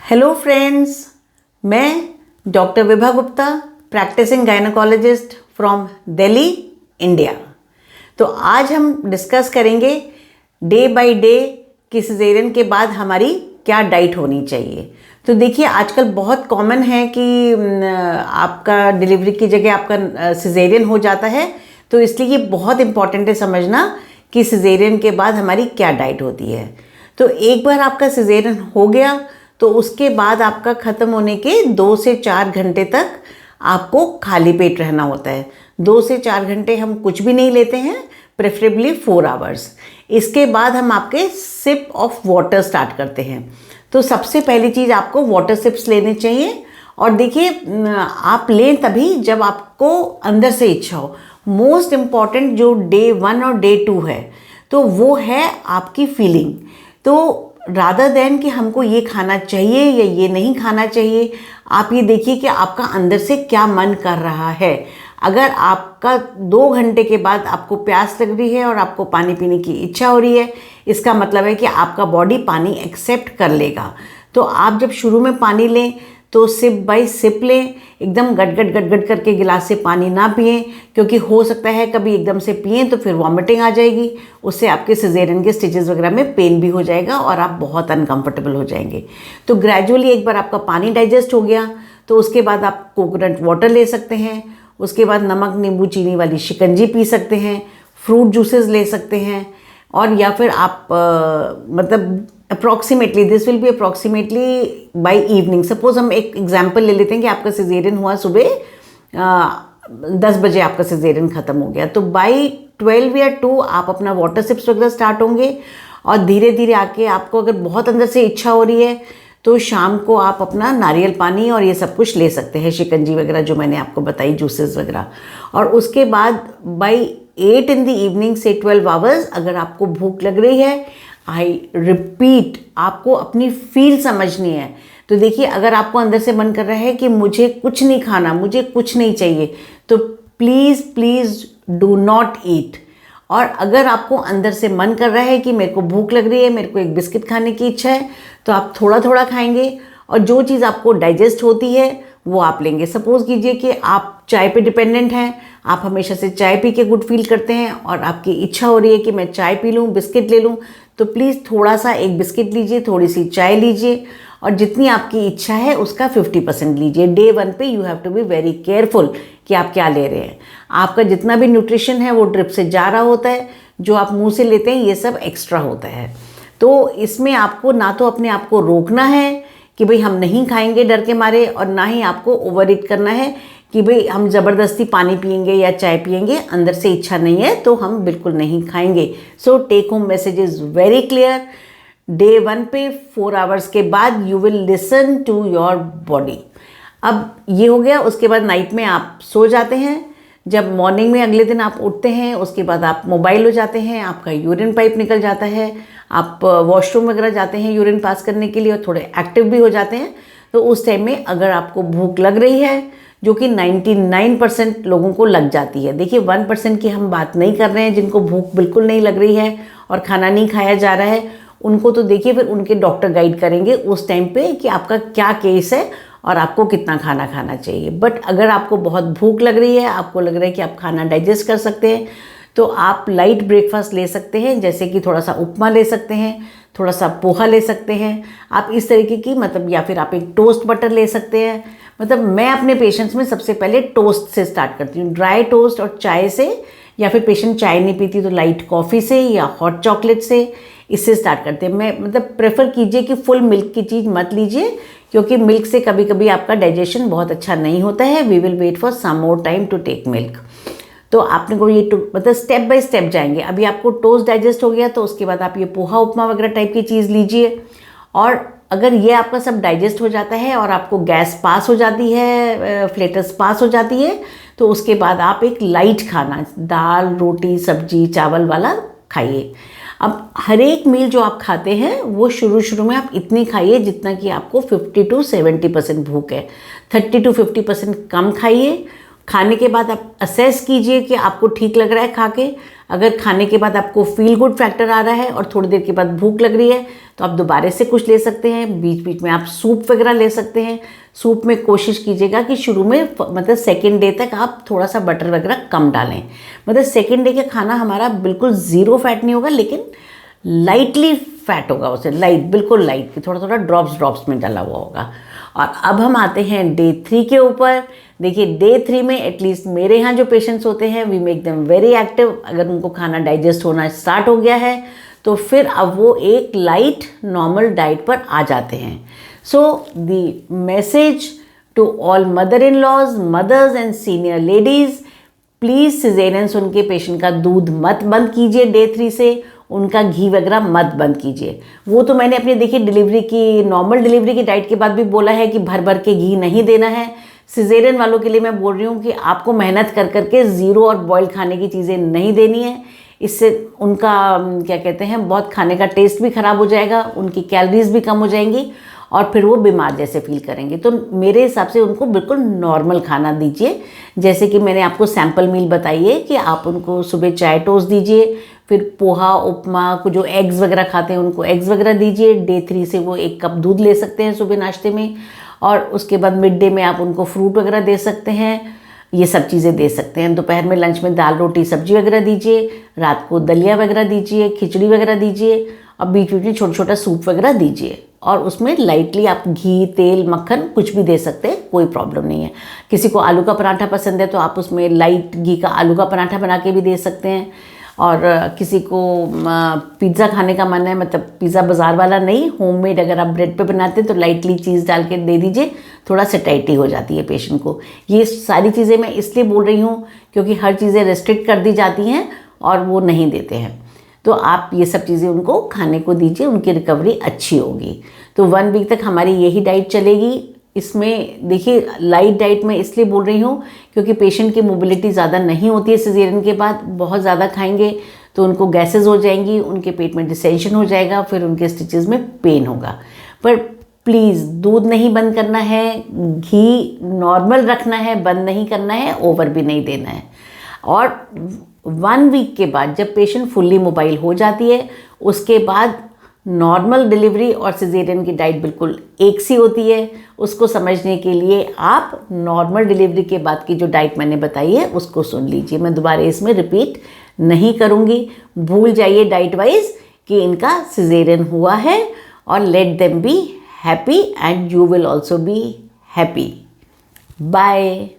Hello friends, मैं doctor Vibha Gupta, practising gynaecologist from Delhi, India. तो आज हम डिस्कस करेंगे डे बाय डे कि सिजेरियन के बाद हमारी क्या डाइट होनी चाहिए। तो देखिए, आजकल बहुत कॉमन है कि आपका डिलीवरी की जगह आपका सिजेरियन हो जाता है, तो इसलिए ये बहुत इम्पॉर्टेंट है समझना कि सिजेरियन के बाद हमारी क्या डाइट होती है। तो एक बार आपका सिजेरियन हो गया तो उसके बाद आपका ख़त्म होने के 2 से 4 घंटे तक आपको खाली पेट रहना होता है। 2 से 4 घंटे हम कुछ भी नहीं लेते हैं, प्रेफरेबली 4 आवर्स। इसके बाद हम आपके सिप ऑफ वाटर स्टार्ट करते हैं। तो सबसे पहली चीज़ आपको वाटर सिप्स लेने चाहिए। और देखिए, आप लें तभी जब आपको अंदर से इच्छा हो। मोस्ट इम्पॉर्टेंट जो डे 1 और डे 2 है, तो वो है आपकी फीलिंग। तो रादर देन कि हमको ये खाना चाहिए या ये नहीं खाना चाहिए, आप ये देखिए कि आपका अंदर से क्या मन कर रहा है। अगर आपका 2 घंटे के बाद आपको प्यास लग रही है और आपको पानी पीने की इच्छा हो रही है, इसका मतलब है कि आपका बॉडी पानी एक्सेप्ट कर लेगा। तो आप जब शुरू में पानी लें तो सिप बाय सिप लें, एकदम गट करके गिलास से पानी ना पिएं, क्योंकि हो सकता है कभी एकदम से पिएं तो फिर वॉमिटिंग आ जाएगी। उससे आपके सिजेरियन के स्टिचेस वगैरह में पेन भी हो जाएगा और आप बहुत अनकंफर्टेबल हो जाएंगे। तो ग्रेजुअली एक बार आपका पानी डाइजेस्ट हो गया तो उसके बाद आप कोकोनट वाटर ले सकते हैं। उसके बाद नमक नींबू चीनी वाली शिकंजी पी सकते हैं, फ्रूट जूसेस ले सकते हैं। और या फिर आप मतलब approximately this will be approximately by evening. Suppose हम एक एग्जांपल ले लेते हैं कि आपका सिजेरियन हुआ सुबह 10 बजे, आपका सिजेरियन ख़त्म हो गया, तो बाय 12 या 2 आप अपना वाटर सिप्स वगैरह स्टार्ट होंगे। और धीरे धीरे आके आपको अगर बहुत अंदर से इच्छा हो रही है तो शाम को आप अपना नारियल पानी और ये सब कुछ ले सकते हैं, शिकंजी वगैरह जो मैंने आपको बताई, जूसेस वगैरह। और उसके बाद बाय 8 इन द इवनिंग से 12 आवर्स अगर आपको भूख लग रही है, आई रिपीट, आपको अपनी फील समझनी है। तो देखिए, अगर आपको अंदर से मन कर रहा है कि मुझे कुछ नहीं खाना, मुझे कुछ नहीं चाहिए, तो प्लीज़ डू नॉट ईट। और अगर आपको अंदर से मन कर रहा है कि मेरे को भूख लग रही है, मेरे को एक बिस्किट खाने की इच्छा है, तो आप थोड़ा थोड़ा खाएंगे और जो चीज़ आपको डाइजेस्ट होती है वो आप लेंगे। सपोज़ कीजिए कि आप चाय पे डिपेंडेंट हैं, आप हमेशा से चाय पी के गुड फील करते हैं और आपकी इच्छा हो रही है कि मैं चाय पी लूँ, बिस्किट ले लूँ, तो प्लीज़ थोड़ा सा एक बिस्किट लीजिए, थोड़ी सी चाय लीजिए और जितनी आपकी इच्छा है उसका 50% लीजिए। डे 1 पे you have to be very careful कि आप क्या ले रहे हैं। आपका जितना भी न्यूट्रिशन है वो ड्रिप से जा रहा होता है, जो आप मुंह से लेते हैं ये सब एक्स्ट्रा होता है। तो इसमें आपको ना तो अपने आप को रोकना है कि भाई हम नहीं खाएंगे डर के मारे, और ना ही आपको ओवर ईट करना है कि भाई हम ज़बरदस्ती पानी पिएंगे या चाय पिएंगे, अंदर से इच्छा नहीं है तो हम बिल्कुल नहीं खाएंगे। So take home message is very clear. Day 1 पे 4 आवर्स के बाद you will listen to your body. अब ये हो गया, उसके बाद नाइट में आप सो जाते हैं। जब मॉर्निंग में अगले दिन आप उठते हैं, उसके बाद आप मोबाइल हो जाते हैं, आपका यूरिन पाइप निकल जाता है, आप वॉशरूम वगैरह जाते हैं यूरिन पास करने के लिए और थोड़े एक्टिव भी हो जाते हैं। तो उस टाइम में अगर आपको भूख लग रही है, जो कि 99% लोगों को लग जाती है, देखिए 1% की हम बात नहीं कर रहे हैं जिनको भूख बिल्कुल नहीं लग रही है और खाना नहीं खाया जा रहा है, उनको तो देखिए फिर उनके डॉक्टर गाइड करेंगे उस टाइम पे कि आपका क्या केस है और आपको कितना खाना खाना चाहिए। बट अगर आपको बहुत भूख लग रही है, आपको लग रहा है कि आप खाना डाइजेस्ट कर सकते हैं, तो आप लाइट ब्रेकफास्ट ले सकते हैं, जैसे कि थोड़ा सा उपमा ले सकते हैं, थोड़ा सा पोहा ले सकते हैं आप, इस तरीके की मतलब, या फिर आप एक टोस्ट बटर ले सकते हैं। मतलब मैं अपने पेशेंट्स में सबसे पहले टोस्ट से स्टार्ट करती हूँ, ड्राई टोस्ट और चाय से, या फिर पेशेंट चाय नहीं पीती तो लाइट कॉफ़ी से या हॉट चॉकलेट से, इससे स्टार्ट करते हैं। मैं मतलब प्रेफर कीजिए कि फुल मिल्क की चीज़ मत लीजिए, क्योंकि मिल्क से कभी कभी आपका डाइजेशन बहुत अच्छा नहीं होता है। We will wait for some more time to take milk. तो आपने को ये मतलब स्टेप बाय स्टेप जाएंगे। अभी आपको टोस्ट डाइजेस्ट हो गया तो उसके बाद आप ये पोहा उपमा वगैरह टाइप की चीज़ लीजिए। और अगर ये आपका सब डाइजेस्ट हो जाता है और आपको गैस पास हो जाती है, फ्लेटस पास हो जाती है, तो उसके बाद आप एक लाइट खाना, दाल रोटी सब्जी चावल वाला खाइए। अब हर एक मील जो आप खाते हैं वो शुरू में आप इतनी खाइए जितना कि आपको 50 to 70% भूख है। 30 to 50% कम खाइए। खाने के बाद आप असेस कीजिए कि आपको ठीक लग रहा है खा के। अगर खाने के बाद आपको फील गुड फैक्टर आ रहा है और थोड़ी देर के बाद भूख लग रही है तो आप दोबारा से कुछ ले सकते हैं। बीच बीच में आप सूप वगैरह ले सकते हैं। सूप में कोशिश कीजिएगा कि शुरू में मतलब सेकेंड डे तक आप थोड़ा सा बटर वगैरह कम डालें। मतलब सेकेंड डे का खाना हमारा बिल्कुल ज़ीरो फैट नहीं होगा, लेकिन लाइटली फैट होगा, उसे लाइट, बिल्कुल लाइट, थोड़ा थोड़ा ड्रॉप्स में डाला हुआ होगा। और अब हम आते हैं डे 3 के ऊपर। देखिए डे 3 में एटलीस्ट मेरे यहाँ जो पेशेंट्स होते हैं we make them very active. अगर उनको खाना डाइजेस्ट होना स्टार्ट हो गया है तो फिर अब वो एक लाइट नॉर्मल डाइट पर आ जाते हैं। So the message to all mother in laws, mothers and senior ladies, please caesarean सुन के पेशेंट का दूध मत बंद कीजिए डे 3 से, उनका घी वगैरह मत बंद कीजिए। वो तो मैंने अपनी देखिए डिलीवरी की, नॉर्मल डिलीवरी की डाइट के बाद भी बोला है कि भर भर के घी नहीं देना है। सिजेरियन वालों के लिए मैं बोल रही हूँ कि आपको मेहनत कर करके ज़ीरो और बॉयल खाने की चीज़ें नहीं देनी है। इससे उनका क्या कहते हैं, बहुत खाने का टेस्ट भी ख़राब हो जाएगा, उनकी कैलोरीज भी कम हो जाएंगी और फिर वो बीमार जैसे फील करेंगे। तो मेरे हिसाब से उनको बिल्कुल नॉर्मल खाना दीजिए। जैसे कि मैंने आपको सैम्पल मील बताई है कि आप उनको सुबह चाय टोस्ट दीजिए, फिर पोहा, उपमा को जो एग्स वगैरह खाते हैं उनको एग्स वगैरह दीजिए। डे 3 से वो 1 कप दूध ले सकते हैं सुबह नाश्ते में, और उसके बाद मिड डे में आप उनको फ्रूट वगैरह दे सकते हैं। ये सब चीज़ें दे सकते हैं। दोपहर में लंच में दाल रोटी सब्जी वगैरह दीजिए, रात को दलिया वगैरह दीजिए, खिचड़ी वगैरह दीजिए, और बीच बीच में छोटा छोटा सूप वगैरह दीजिए। और उसमें लाइटली आप घी, तेल, मक्खन कुछ भी दे सकते हैं, कोई प्रॉब्लम नहीं है। किसी को आलू का पराठा पसंद है तो आप उसमें लाइट घी का आलू का पराठा बना के भी दे सकते हैं। और किसी को पिज़्ज़ा खाने का मन है, मतलब पिज़्ज़ा बाज़ार वाला नहीं, होममेड अगर आप ब्रेड पे बनाते हैं तो लाइटली चीज़ डाल के दे दीजिए, थोड़ा सेटाइटी हो जाती है पेशेंट को। ये सारी चीज़ें मैं इसलिए बोल रही हूँ क्योंकि हर चीज़ें रेस्ट्रिक्ट कर दी जाती हैं और वो नहीं देते हैं। तो आप ये सब चीज़ें उनको खाने को दीजिए, उनकी रिकवरी अच्छी होगी। तो 1 वीक तक हमारी यही डाइट चलेगी। इसमें देखिए लाइट डाइट में इसलिए बोल रही हूँ क्योंकि पेशेंट की मोबिलिटी ज़्यादा नहीं होती है सिजेरियन के बाद। बहुत ज़्यादा खाएंगे तो उनको गैसेस हो जाएंगी, उनके पेट में डिसेंशन हो जाएगा, फिर उनके स्टिचेस में पेन होगा। पर प्लीज़ दूध नहीं बंद करना है, घी नॉर्मल रखना है, बंद नहीं करना है, ओवर भी नहीं देना है। और 1 वीक के बाद जब पेशेंट फुल्ली मोबाइल हो जाती है उसके बाद नॉर्मल डिलीवरी और सिजेरियन की डाइट बिल्कुल एक सी होती है। उसको समझने के लिए आप नॉर्मल डिलीवरी के बाद की जो डाइट मैंने बताई है उसको सुन लीजिए। मैं दोबारा इसमें रिपीट नहीं करूँगी। भूल जाइए डाइट वाइज कि इनका सिजेरियन हुआ है, और let them be happy and you will also be happy. Bye.